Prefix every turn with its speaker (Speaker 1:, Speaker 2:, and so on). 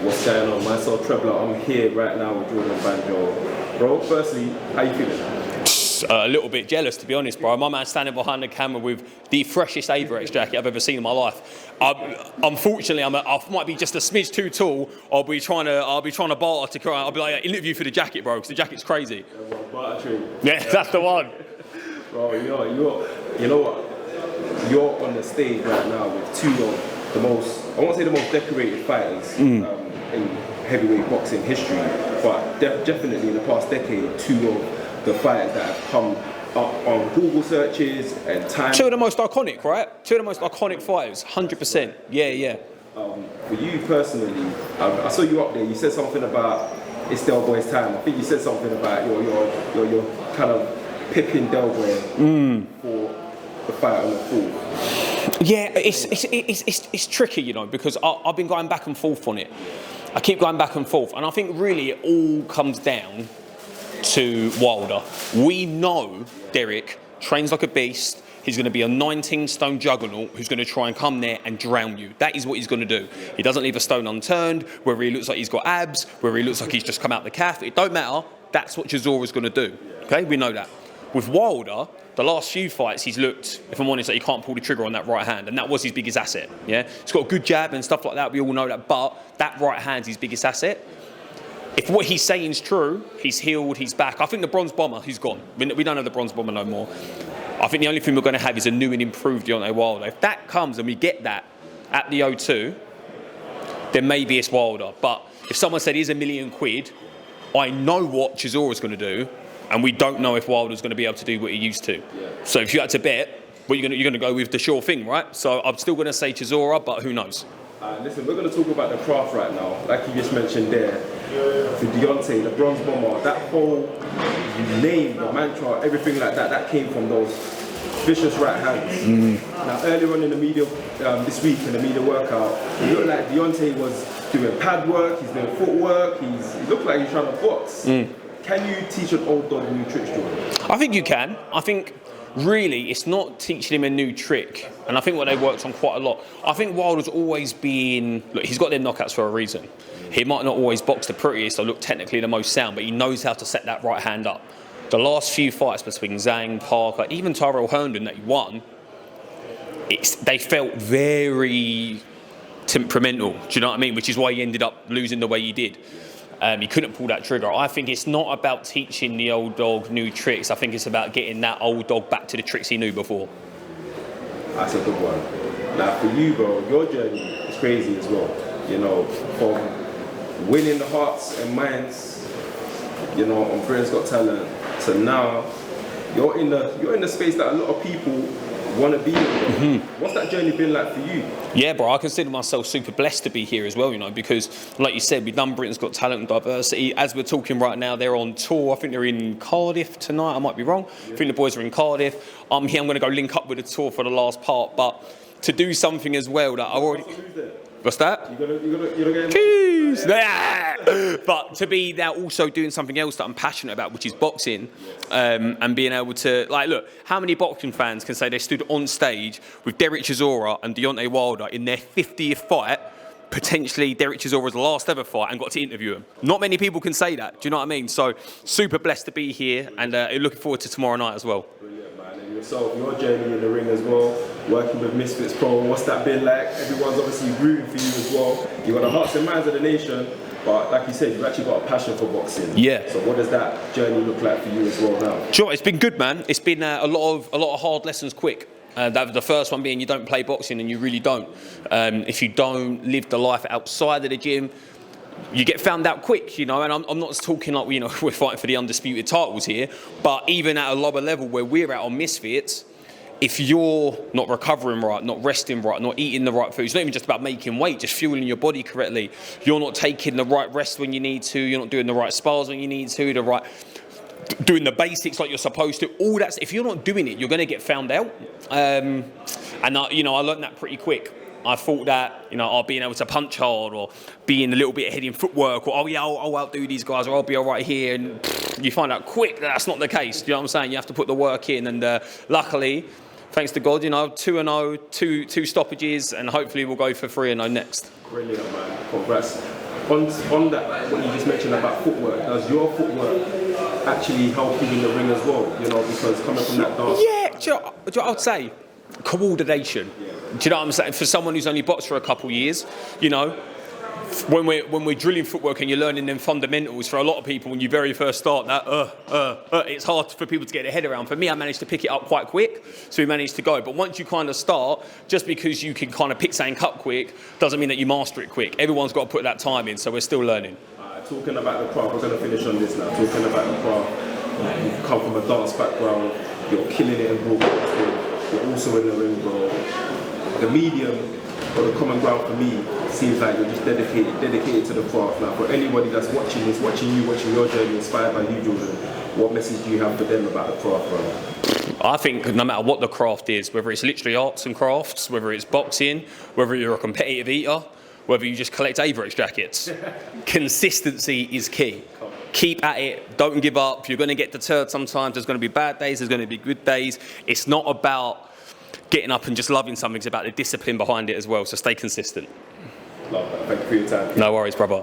Speaker 1: What's going on? Myself, Trebler. I'm here right now with Jordan Banjo. Bro, firstly, how you feeling?
Speaker 2: A little bit jealous, to be honest, bro. My man's standing behind the camera with the freshest Avirex jacket I've ever seen in my life. Unfortunately, I might be just a smidge too tall. I'll be trying to barter to come. I'll be like, interview for the jacket, bro, because the jacket's crazy. Yeah, that's the one.
Speaker 1: Bro, you know what? You're on the stage right now with two of the most, I won't say the most decorated fighters in heavyweight boxing history, but definitely in the past decade, two of the fighters that have come up on Google searches and time.
Speaker 2: Two of the most iconic, right? Two of the most iconic fighters, 100%. Yeah.
Speaker 1: For you personally, I saw you up there. You said something about it's Del Boy's time. I think you said something about your kind of pipping Del Boy for the fight on the floor.
Speaker 2: Yeah, it's tricky, you know, because I've been going back and forth on it. I keep going back and forth, and I think really it all comes down to Wilder. We know Derek trains like a beast. He's going to be a 19-stone juggernaut who's going to try and come there and drown you. That is what he's going to do. He doesn't leave a stone unturned, whether he looks like he's got abs, whether he looks like he's just come out the calf. It don't matter. That's what Chisora's going to do. Okay, we know that. With Wilder, the last few fights, he's looked, if I'm honest, that he can't pull the trigger on that right hand, and that was his biggest asset. Yeah, he's got a good jab and stuff like that. We all know that, but that right hand's his biggest asset. If what he's saying is true, he's healed, he's back. I think the Bronze Bomber, he's gone. We don't have the Bronze Bomber no more. I think the only thing we're going to have is a new and improved Deontay Wilder. If that comes and we get that at the O2, then maybe it's Wilder. But if someone said, here's £1 million, I know what Chisora's going to do, and we don't know if Wilder's going to be able to do what he used to. Yeah. So if you had to bet, well, you're going to go with the sure thing, right? So I'm still going to say Chisora, but who knows?
Speaker 1: Listen, we're going to talk about the craft right now. Like you just mentioned there, the Deontay, the Bronze Bomber, that whole name, the mantra, everything like that, that came from those vicious right hands. Now, earlier on in the media, this week in the media workout, it looked like Deontay was doing pad work, he's doing footwork, he looked like he's trying to box. Can you teach an old dog new tricks, Jordan?
Speaker 2: I think you can. I think really it's not teaching him a new trick, and I think what they worked on quite a lot. I think Wilder's always been, look, he's got them knockouts for a reason. He might not always box the prettiest or look technically the most sound, but he knows how to set that right hand up. The last few fights between Zhang, Parker, even Tyrell Herndon that he won, they felt very temperamental, do you know what I mean? Which is why he ended up losing the way he did. He couldn't pull that trigger. I think it's not about teaching the old dog new tricks. I think it's about getting that old dog back to the tricks he knew before.
Speaker 1: That's a good one. Now for you, bro, your journey is crazy as well. You know, from winning the hearts and minds, you know, on Britain's Got Talent, to now you're in the space that a lot of people want to be in. What's that journey been like for you?
Speaker 2: Yeah, bro, I consider myself super blessed to be here as well, you know, because like you said, we've done Britain's Got Talent and Diversity. As we're talking right now, they're on tour. I think they're in Cardiff tonight. I might be wrong. I think the boys are in Cardiff. I'm here. I'm going to go link up with the tour for the last part, but to do something as well that I already... What's that?
Speaker 1: You're gonna get
Speaker 2: Keys! But to be now also doing something else that I'm passionate about, which is boxing, and being able to, like, look, how many boxing fans can say they stood on stage with Derek Chisora and Deontay Wilder in their 50th fight, potentially Derek Chisora's last ever fight, and got to interview him? Not many people can say that, do you know what I mean? So, super blessed to be here, and looking forward to tomorrow night as well.
Speaker 1: So your journey in the ring as well, working with Misfits Pro, what's that been like? Everyone's obviously rooting for you as well. You've got the hearts and minds of the nation, but like you said, you've actually got a passion for boxing.
Speaker 2: Yeah.
Speaker 1: So what does that journey look like for you as well now?
Speaker 2: Sure, it's been good, man. It's been a lot of hard lessons quick. The first one being you don't play boxing, and you really don't. If you don't live the life outside of the gym, you get found out quick, you know, and I'm not talking like, you know, we're fighting for the undisputed titles here, but even at a lower level where we're at on Misfits, if you're not recovering right, not resting right, not eating the right food, it's not even just about making weight, just fueling your body correctly. You're not taking the right rest when you need to, you're not doing the right spars when you need to, doing the basics like you're supposed to, all that. If you're not doing it, you're going to get found out. And I learned that pretty quick. I thought that, you know, being able to punch hard or being a little bit ahead in footwork, or, I'll outdo these guys, or I'll be all right here. And you find out quick that that's not the case. You know what I'm saying? You have to put the work in. And luckily, thanks to God, you know, 2-0, two stoppages, and hopefully we'll go for 3-0 next.
Speaker 1: Brilliant, man. Congrats. On that, what you just mentioned about footwork, does your footwork actually help you in the ring as well? You know, because coming from that dance.
Speaker 2: Yeah, do you know what I'd say? Coordination.
Speaker 1: Yeah.
Speaker 2: Do you know what I'm saying? For someone who's only boxed for a couple of years, you know, when we're drilling footwork and you're learning them fundamentals, for a lot of people when you very first start that, it's hard for people to get their head around. For me, I managed to pick it up quite quick, so we managed to go. But once you kind of start, just because you can kind of pick something up quick, doesn't mean that you master it quick. Everyone's got to put that time in, so we're still learning.
Speaker 1: Talking about the craft, we're going to finish on this now. Talking about the craft, you've come from a dance background, you're killing it in broadcasting, you're also in the ring, bro. The medium, or the common ground for me, seems like you're just dedicated to the craft. Now, for anybody that's watching this, watching your journey, inspired by you, Jordan, what message do you have for them about the craft, bro?
Speaker 2: I think no matter what the craft is, whether it's literally arts and crafts, whether it's boxing, whether you're a competitive eater, whether you just collect Averix jackets, consistency is key. Keep at it, don't give up. You're going to get deterred sometimes. There's going to be bad days, there's going to be good days. It's not about getting up and just loving something, it's about the discipline behind it as well, so stay consistent.
Speaker 1: Love that. Thank you for your time.
Speaker 2: No worries, brother.